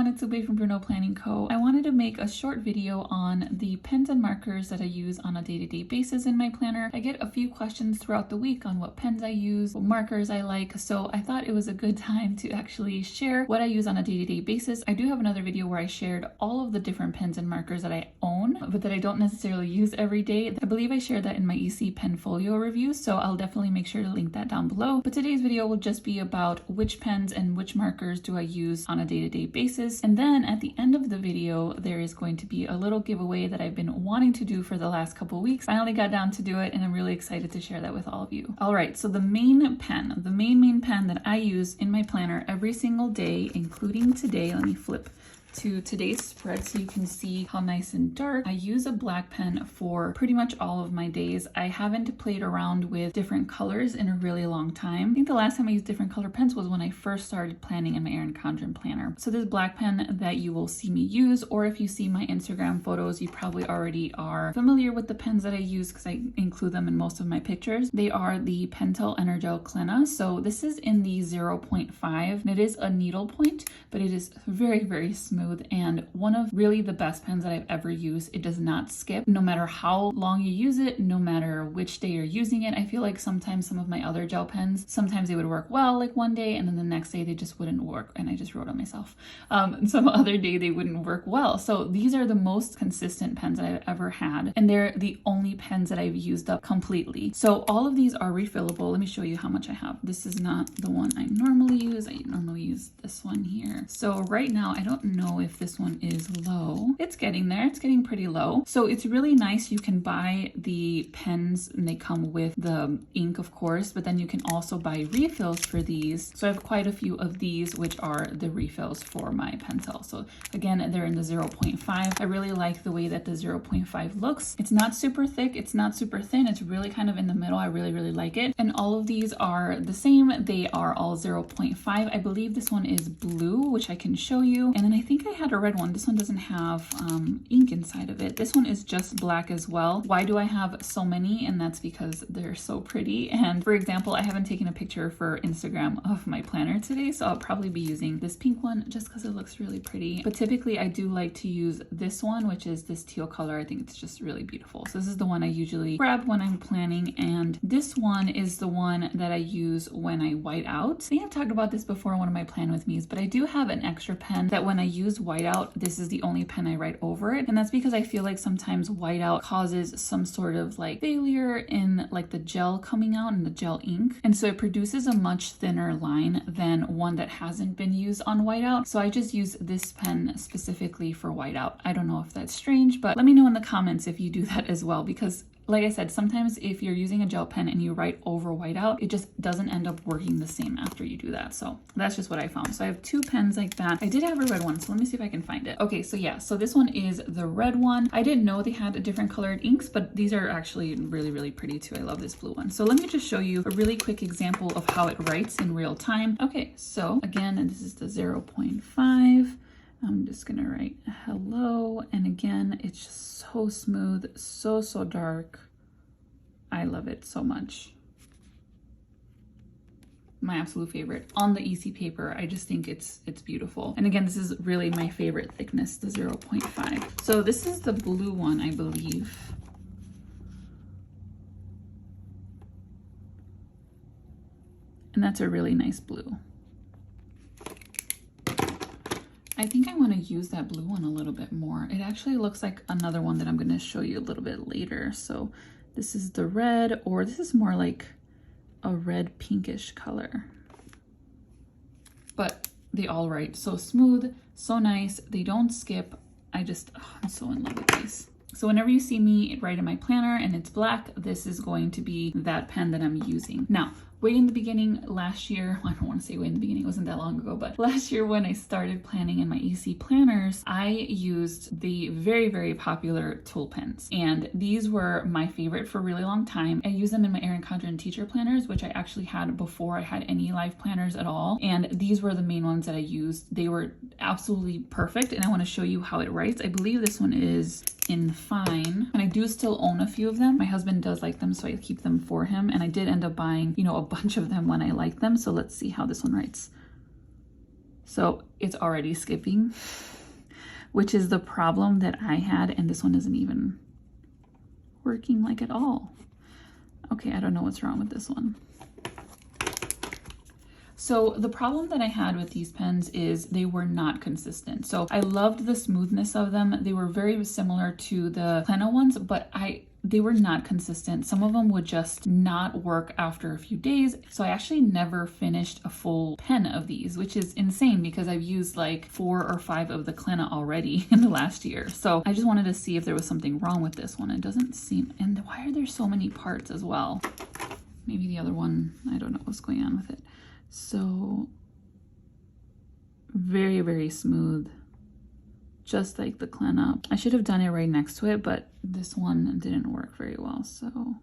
everyone, it's Lupe from Bruno Planning Co. I wanted to make a short video on the pens and markers that I use on a day-to-day basis in my planner. I get a few questions throughout the week on what pens I use, what markers I like, so I thought it was a good time to actually share what I use on a day-to-day basis. I do have another video where I shared all of the different pens and markers that I own, but that I don't necessarily use every day. I believe I shared that in my EC pen Folio review, so I'll definitely make sure to link that down below. But today's video will just be about which pens and which markers do I use on a day-to-day basis. And then at the end of the video, there is going to be a little giveaway that I've been wanting to do for the last couple weeks. Finally got down to do it, and I'm really excited to share that with all of you. All right, so the main pen that I use in my planner every single day, including today, let me flip to today's spread so you can see how nice and dark. I use a black pen for pretty much all of my days. I haven't played around with different colors in a really long time. I think the last time I used different color pens was when I first started planning in my Erin Condren planner. So this black pen that you will see me use, or if you see my Instagram photos, you probably already are familiar with the pens that I use because I include them in most of my pictures. They are the Pentel Energel Clena. So this is in the 0.5 and it is a needle point, but it is very, very smooth and one of really the best pens that I've ever used. It does not skip no matter how long you use it, no matter which day you're using it. I feel like sometimes some of my other gel pens, sometimes they would work well like one day and then the next day they just wouldn't work, and I just wrote on myself. Some other day they wouldn't work well. So these are the most consistent pens that I've ever had, and they're the only pens that I've used up completely. So all of these are refillable. Let me show you how much I have. This is not the one I normally use. I normally use this one here. So right now I don't know if this one is low. It's getting there. It's getting pretty low. So it's really nice. You can buy the pens and they come with the ink, of course, but then you can also buy refills for these. So I have quite a few of these, which are the refills for my Pentel. So again, they're in the 0.5. I really like the way that the 0.5 looks. It's not super thick. It's not super thin. It's really kind of in the middle. I really, really like it. And all of these are the same. They are all 0.5. I believe this one is blue, which I can show you. And then I think I had a red one. This one doesn't have ink inside of it. This one is just black as well. Why do I have so many? And that's because they're so pretty. And for example, I haven't taken a picture for Instagram of my planner today, so I'll probably be using this pink one just because it looks really pretty. But typically I do like to use this one, which is this teal color. I think it's just really beautiful. So this is the one I usually grab when I'm planning, and this one is the one that I use when I white out. I think I've talked about this before in one of my plan with me's, but I do have an extra pen that when I use whiteout, this is the only pen I write over it. And that's because I feel like sometimes whiteout causes some sort of like failure in like the gel coming out and the gel ink. And so it produces a much thinner line than one that hasn't been used on whiteout. So I just use this pen specifically for whiteout. I don't know if that's strange, but let me know in the comments if you do that as well, because like I said, sometimes if you're using a gel pen and you write over whiteout, it just doesn't end up working the same after you do that. So that's just what I found. So I have two pens like that. I did have a red one, so let me see if I can find it. Okay, so yeah, so this one is the red one. I didn't know they had different colored inks, but these are actually really, really pretty too. I love this blue one. So let me just show you a really quick example of how it writes in real time. Okay, so again, this is the 0.5. I'm just gonna write hello, and again, it's just so smooth, so dark. I love it so much. My absolute favorite on the EC paper. I just think it's beautiful. And again, this is really my favorite thickness, the 0.5. So this is the blue one, I believe. And that's a really nice blue. I think I want to use that blue one a little bit more. It actually looks like another one that I'm going to show you a little bit later. So this is the red, or this is more like a red pinkish color. But they all write so smooth, so nice. They don't skip. I'm so in love with these. So whenever you see me write in my planner and it's black, this is going to be that pen that I'm using. Now, way in the beginning last year, I don't want to say way in the beginning, it wasn't that long ago, but last year when I started planning in my EC planners, I used the very, very popular tool pens. And these were my favorite for a really long time. I used them in my Erin Condren teacher planners, which I actually had before I had any life planners at all. And these were the main ones that I used. They were absolutely perfect. And I want to show you how it writes. I believe this one is in fine, and I do still own a few of them. My husband does like them, so I keep them for him, and I did end up buying, you know, a bunch of them when I like them. So let's see how this one writes. So it's already skipping, which is the problem that I had, and this one isn't even working like at all. Okay, I don't know what's wrong with this one. So the problem that I had with these pens is they were not consistent. So I loved the smoothness of them. They were very similar to the Clena ones, but they were not consistent. Some of them would just not work after a few days. So I actually never finished a full pen of these, which is insane because I've used like 4 or 5 of the Clena already in the last year. So I just wanted to see if there was something wrong with this one. It doesn't seem, and why are there so many parts as well? Maybe the other one, I don't know what's going on with it. So very, very smooth, just like the Clena. I should have done it right next to it, but this one didn't work very well. So,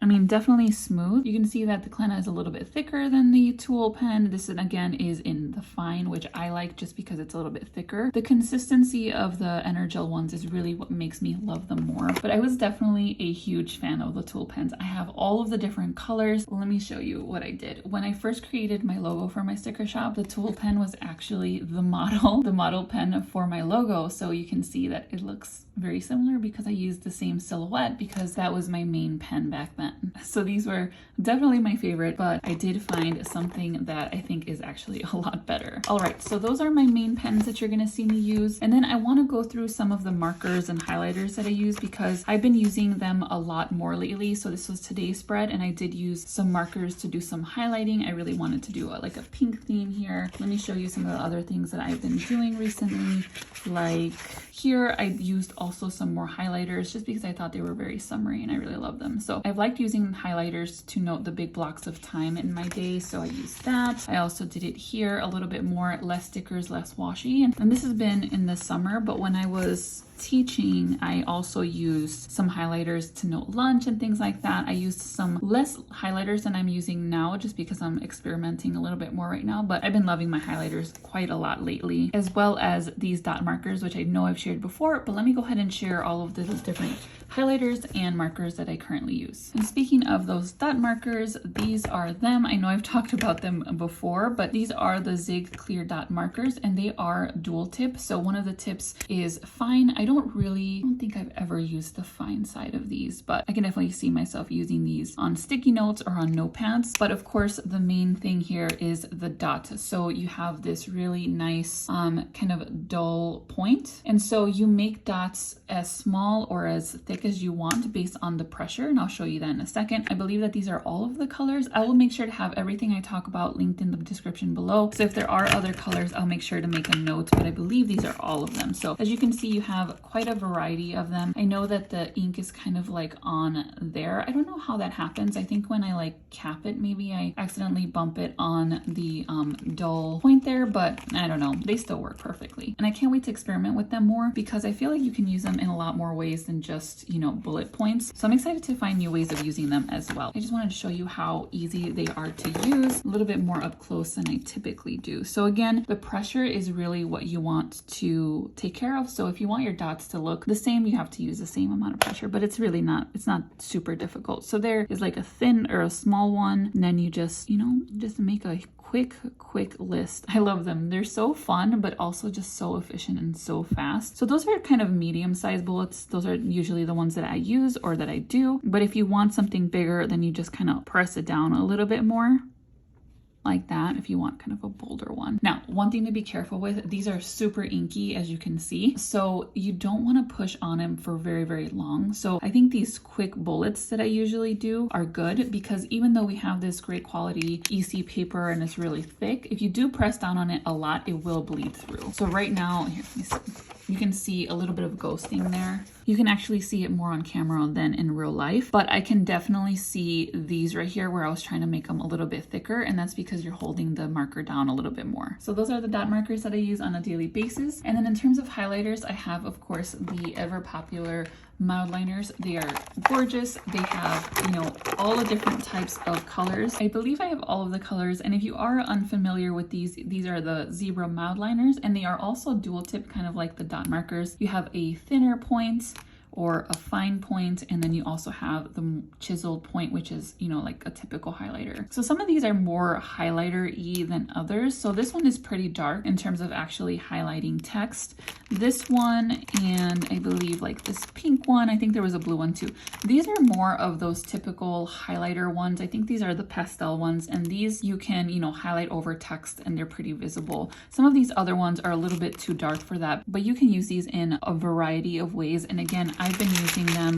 I mean, definitely smooth. You can see that the Clena is a little bit thicker than the Tool pen. This again is in the fine, which I like just because it's a little bit thicker. The consistency of the Energel ones is really what makes me love them more. But I was definitely a huge fan of the Tool pens. I have all of the different colors. Let me show you what I did. When I first created my logo for my sticker shop, the Tool pen was actually the model pen for my logo. So you can see that it looks very similar because I used the same silhouette because that was my main pen back then. So these were definitely my favorite, but I did find something that I think is actually a lot better. All right, so those are my main pens that you're gonna see me use. And then I wanna go through some of the markers and highlighters that I use because I've been using them a lot more lately. So this was today's spread and I did use some markers to do some highlighting. I really wanted to do like a pink theme here. Let me show you some of the other things that I've been doing recently. Like here, I used also some more highlighters just because I thought they were very summery and I really love them. So I've liked using highlighters to note the big blocks of time in my day. So I used that. I also did it here a little bit more, less stickers, less washi. And this has been in the summer, but when I was teaching, I also used some highlighters to note lunch and things like that. I used some less highlighters than I'm using now just because I'm experimenting a little bit more right now, but I've been loving my highlighters quite a lot lately, as well as these dot markers, which I know I've shared before, but let me go ahead and share all of the different highlighters and markers that I currently use. And speaking of those dot markers, these are them. I know I've talked about them before, but these are the Zig Clear Dot markers and they are dual tip. So one of the tips is fine. I don't think I've ever used the fine side of these, but I can definitely see myself using these on sticky notes or on notepads. But of course, the main thing here is the dot. So you have this really nice kind of dull point. And so you make dots as small or as thick as you want based on the pressure. And I'll show you that in a second. I believe that these are all of the colors. I will make sure to have everything I talk about linked in the description below. So if there are other colors, I'll make sure to make a note, but I believe these are all of them. So as you can see, you have quite a variety of them. I know that the ink is kind of like on there. I don't know how that happens. I think when I like cap it, maybe I accidentally bump it on the dull point there, but I don't know. They still work perfectly. And I can't wait to experiment with them more because I feel like you can use them in a lot more ways than just, you know, bullet points. So I'm excited to find new ways of using them as well. I just wanted to show you how easy they are to use, a little bit more up close than I typically do. So again, the pressure is really what you want to take care of. So if you want your dots to look the same, you have to use the same amount of pressure, but it's really not, it's not super difficult. So there is like a thin or a small one, and then you just, you know, just make a quick list. I love them. They're so fun, but also just so efficient and so fast. So those are kind of medium-sized bullets. Those are usually the ones that I use or that I do. But if you want something bigger, then you just kind of press it down a little bit more. Like that, if you want kind of a bolder one. Now, one thing to be careful with, these are super inky, as you can see. So you don't want to push on them for very, very long. So I think these quick bullets that I usually do are good because even though we have this great quality EC paper and it's really thick, if you do press down on it a lot, it will bleed through. So right now, here, let me see. You can see a little bit of ghosting there. You can actually see it more on camera than in real life, but I can definitely see these right here where I was trying to make them a little bit thicker, and that's because you're holding the marker down a little bit more. So those are the dot markers that I use on a daily basis. And then in terms of highlighters, I have, of course, the ever popular Mildliners. They are gorgeous. They have, you know, all the different types of colors. I believe I have all of the colors, and if you are unfamiliar with these are the Zebra Mildliners, and they are also dual tip, kind of like the dot markers. You have a thinner point or a fine point, and then you also have the chiseled point, which is, you know, like a typical highlighter. So some of these are more highlighter-y than others. So this one is pretty dark in terms of actually highlighting text. This one, and I believe like this pink one, I think there was a blue one too. These are more of those typical highlighter ones. I think these are the pastel ones, and these you can, you know, highlight over text and they're pretty visible. Some of these other ones are a little bit too dark for that, but you can use these in a variety of ways. And again, I've been using them.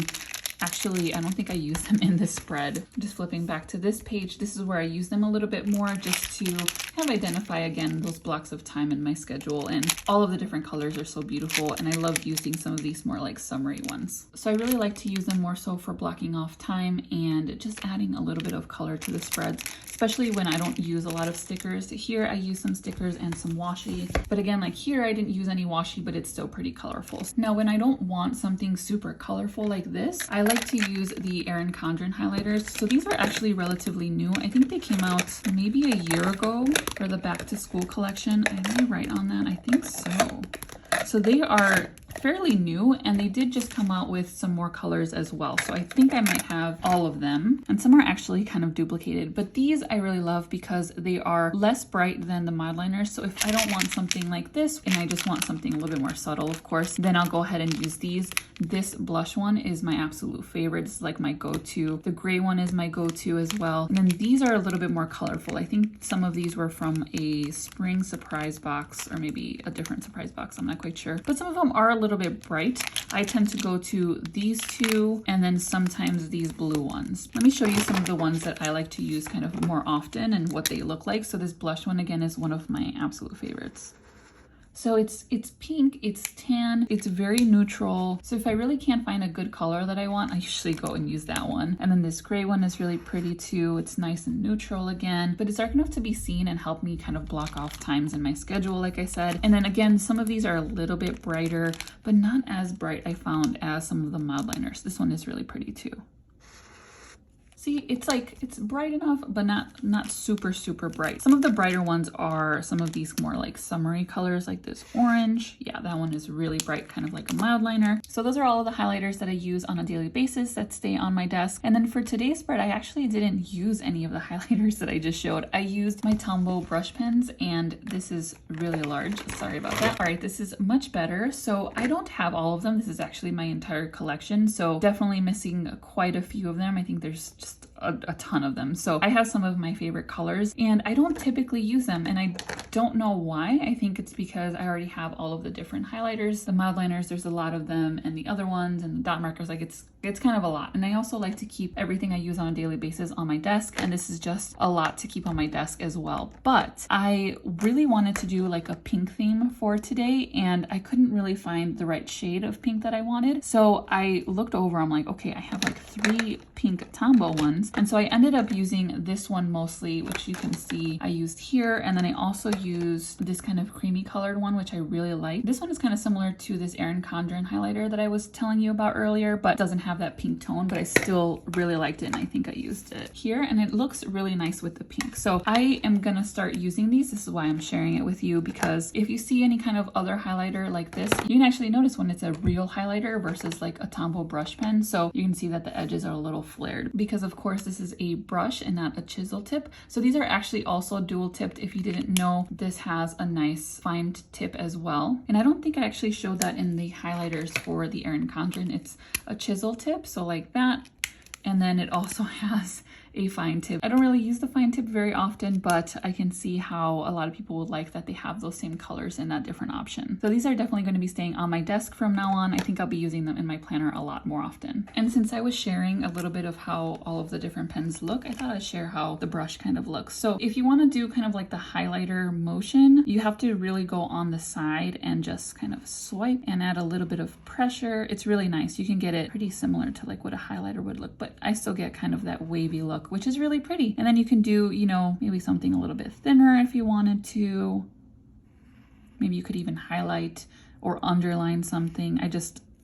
Actually, I don't think I use them in this spread. Just flipping back to this page, this is where I use them a little bit more, just to kind of identify again those blocks of time in my schedule. And all of the different colors are so beautiful, and I love using some of these more like summery ones. So I really like to use them more so for blocking off time and just adding a little bit of color to the spreads, especially when I don't use a lot of stickers. Here I use some stickers and some washi, but again, like here I didn't use any washi, but it's still pretty colorful. Now when I don't want something super colorful like this, I like to use the Erin Condren highlighters. So these are actually relatively new. I think they came out maybe a year ago for the back to school collection. I may write on that, I think so. So they are fairly new, and they did just come out with some more colors as well. So I think I might have all of them, and some are actually kind of duplicated, but these I really love because they are less bright than the mod liners. So if I don't want something like this and I just want something a little bit more subtle, of course, then I'll go ahead and use these. This blush one is my absolute favorite. It's like my go-to. The gray one is my go-to as well. And then these are a little bit more colorful. I think some of these were from a spring surprise box, or maybe a different surprise box. I'm not quite sure, but some of them are a little bit bright. I tend to go to these two and then sometimes these blue ones. Let me show you some of the ones that I like to use kind of more often and what they look like. So this blush one again is one of my absolute favorites. So it's pink, it's tan, it's very neutral. So if I really can't find a good color that I want, I usually go and use that one. And then this gray one is really pretty too. It's nice and neutral again, but it's dark enough to be seen and help me kind of block off times in my schedule, like I said. And then again, some of these are a little bit brighter, but not as bright I found as some of the mod liners. This one is really pretty too. See, it's like, it's bright enough, but not super, super bright. Some of the brighter ones are some of these more like summery colors, like this orange. Yeah, that one is really bright, kind of like a mild liner. So those are all of the highlighters that I use on a daily basis that stay on my desk. And then for today's spread, I actually didn't use any of the highlighters that I just showed. I used my Tombow brush pens, and this is really large. Sorry about that. All right, this is much better. So I don't have all of them. This is actually my entire collection. So definitely missing quite a few of them. I think there's just a ton of them. So I have some of my favorite colors, and I don't typically use them, and I don't know why. I think it's because I already have all of the different highlighters. The mild liners, there's a lot of them, and the other ones, and the dot markers, like it's kind of a lot. And I also like to keep everything I use on a daily basis on my desk, and this is just a lot to keep on my desk as well. But I really wanted to do like a pink theme for today, and I couldn't really find the right shade of pink that I wanted. So I looked over, I'm like, okay, I have like 3 pink Tombow ones. And so I ended up using this one mostly, which you can see I used here. And then I also used this kind of creamy colored one, which I really like. This one is kind of similar to this Erin Condren highlighter that I was telling you about earlier, but doesn't have that pink tone, but I still really liked it, and I think I used it here, and it looks really nice with the pink. So I am gonna start using these. This is why I'm sharing it with you, because if you see any kind of other highlighter like this, you can actually notice when it's a real highlighter versus like a Tombow brush pen. So you can see that the edges are a little flared, because of course this is a brush and not a chisel tip. So these are actually also dual tipped. If you didn't know, this has a nice fine tip as well. And I don't think I actually showed that in the highlighters for the Erin Condren. It's a chisel tip, so like that. And then it also has a fine tip. I don't really use the fine tip very often, but I can see how a lot of people would like that they have those same colors in that different option. So these are definitely going to be staying on my desk from now on. I think I'll be using them in my planner a lot more often. And since I was sharing a little bit of how all of the different pens look, I thought I'd share how the brush kind of looks. So if you want to do kind of like the highlighter motion, you have to really go on the side and just kind of swipe and add a little bit of pressure. It's really nice. You can get it pretty similar to like what a highlighter would look, but I still get kind of that wavy look, which is really pretty. And then you can do, you know, maybe something a little bit thinner if you wanted to. Maybe you could even highlight or underline something.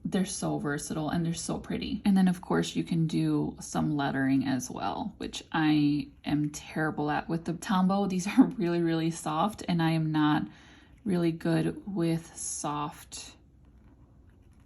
They're so versatile and they're so pretty. And then of course you can do some lettering as well, which I am terrible at with the Tombow. These are really, really soft, and I am not really good with soft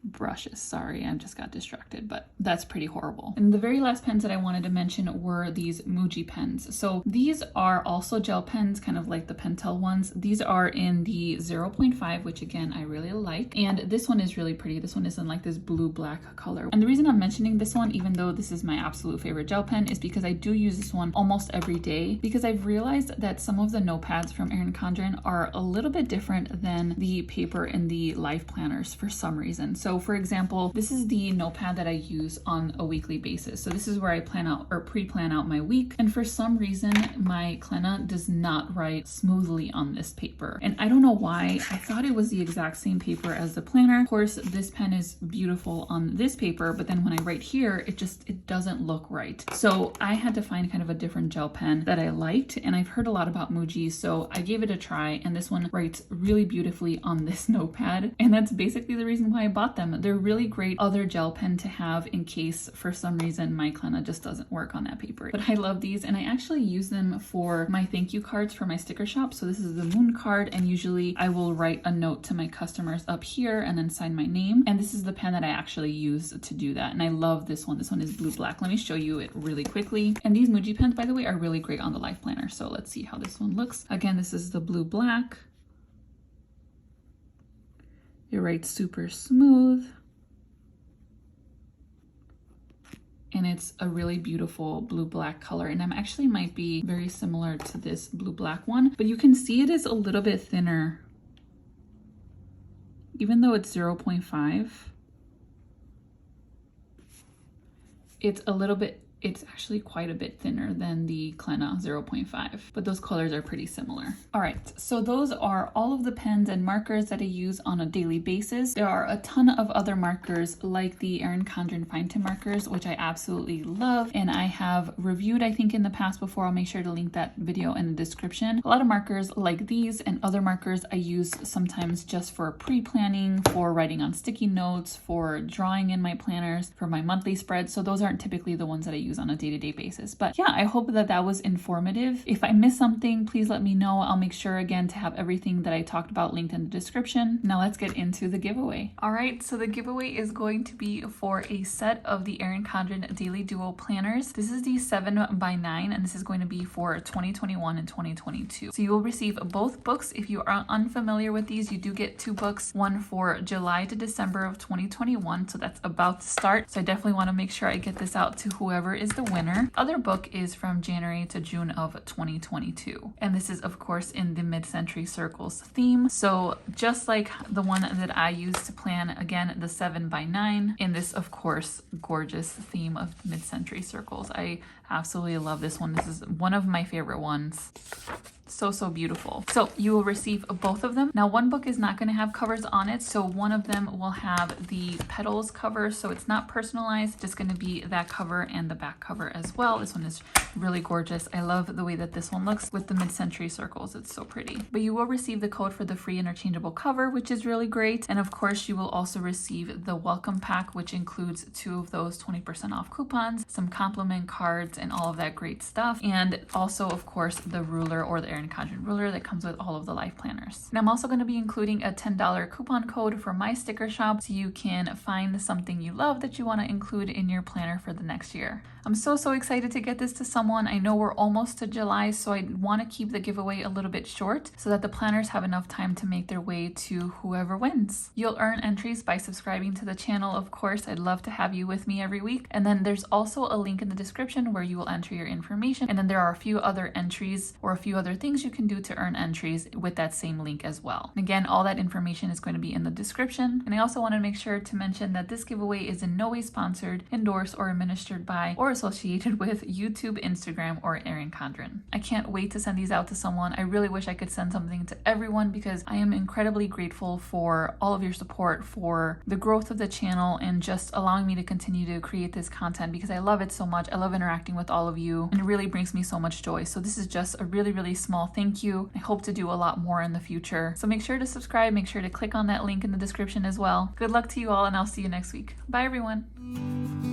brushes. Sorry, I just got distracted, but that's pretty horrible. And the very last pens that I wanted to mention were these Muji pens. So these are also gel pens, kind of like the Pentel ones. These are in the 0.5, which again, I really like. And this one is really pretty. This one is in like this blue-black color. And the reason I'm mentioning this one, even though this is my absolute favorite gel pen, is because I do use this one almost every day, because I've realized that some of the notepads from Erin Condren are a little bit different than the paper in the LifePlanners for some reason. So for example, this is the notepad that I use on a weekly basis. So this is where I plan out or pre-plan out my week. And for some reason, my Clena does not write smoothly on this paper. And I don't know why. I thought it was the exact same paper as the planner. Of course, this pen is beautiful on this paper, but then when I write here, it doesn't look right. So I had to find kind of a different gel pen that I liked, and I've heard a lot about Muji, so I gave it a try, and this one writes really beautifully on this notepad. And that's basically the reason why I bought them. They're really great other gel pen to have in case for some reason my Clena just doesn't work on that paper. But I love these, and I actually use them for my thank you cards for my sticker shop. So this is the moon card, and usually I will write a note to my customers up here and then sign my name. And this is the pen that I actually use to do that. And I love this one. This one is blue-black. Let me show you it really quickly. And these Muji pens, by the way, are really great on the LifePlanner. So let's see how this one looks. Again, this is the blue-black. It writes super smooth. And it's a really beautiful blue-black color. And I'm actually might be very similar to this blue-black one, but you can see it is a little bit thinner. Even though it's 0.5, it's actually quite a bit thinner than the Clena 0.5, but those colors are pretty similar. All right, so those are all of the pens and markers that I use on a daily basis. There are a ton of other markers like the Erin Condren fine tip markers, which I absolutely love, and I have reviewed, I think, in the past before. I'll make sure to link that video in the description. A lot of markers like these and other markers I use sometimes just for pre-planning, for writing on sticky notes, for drawing in my planners, for my monthly spreads. So those aren't typically the ones that I use on a day-to-day basis. But yeah, I hope that that was informative. If I missed something, please let me know. I'll make sure again to have everything that I talked about linked in the description. Now let's get into the giveaway. All right, so the giveaway is going to be for a set of the Erin Condren Daily Duo planners. This is the 7x9, and this is going to be for 2021 and 2022. So you will receive both books. If you are unfamiliar with these, you do get 2 books, one for July to December of 2021. So that's about to start. So I definitely want to make sure I get this out to whoever is the winner. Other book is from January to June of 2022. And this is of course in the mid-century circles theme. So just like the one that I used to plan, again, the 7x9, in this of course gorgeous theme of mid-century circles. I absolutely love this one. This is one of my favorite ones. So beautiful. So you will receive both of them. Now one book is not going to have covers on it, so one of them will have the petals cover, so it's not personalized, just going to be that cover and the back cover as well. This one is really gorgeous. I love the way that this one looks with the mid-century circles. It's so pretty. But you will receive the code for the free interchangeable cover, which is really great. And of course you will also receive the welcome pack, which includes 2 of those 20% off coupons, some compliment cards, and all of that great stuff. And also of course the ruler, or the Erin Condren ruler, that comes with all of the life planners. And I'm also going to be including a $10 coupon code for my sticker shop, so you can find something you love that you want to include in your planner for the next year. I'm so excited to get this to someone. I know we're almost to July, so I want to keep the giveaway a little bit short so that the planners have enough time to make their way to whoever wins. You'll earn entries by subscribing to the channel, of course. I'd love to have you with me every week. And then there's also a link in the description where you will enter your information. And then there are a few other entries or a few other things you can do to earn entries with that same link as well. And again, all that information is going to be in the description. And I also want to make sure to mention that this giveaway is in no way sponsored, endorsed, or administered by, or associated with YouTube, Instagram, or Erin Condren. I can't wait to send these out to someone. I really wish I could send something to everyone because I am incredibly grateful for all of your support, for the growth of the channel, and just allowing me to continue to create this content because I love it so much. I love interacting with all of you, and it really brings me so much joy. So this is just a really small thank you. I hope to do a lot more in the future. So make sure to subscribe, make sure to click on that link in the description as well. Good luck to you all, and I'll see you next week. Bye everyone.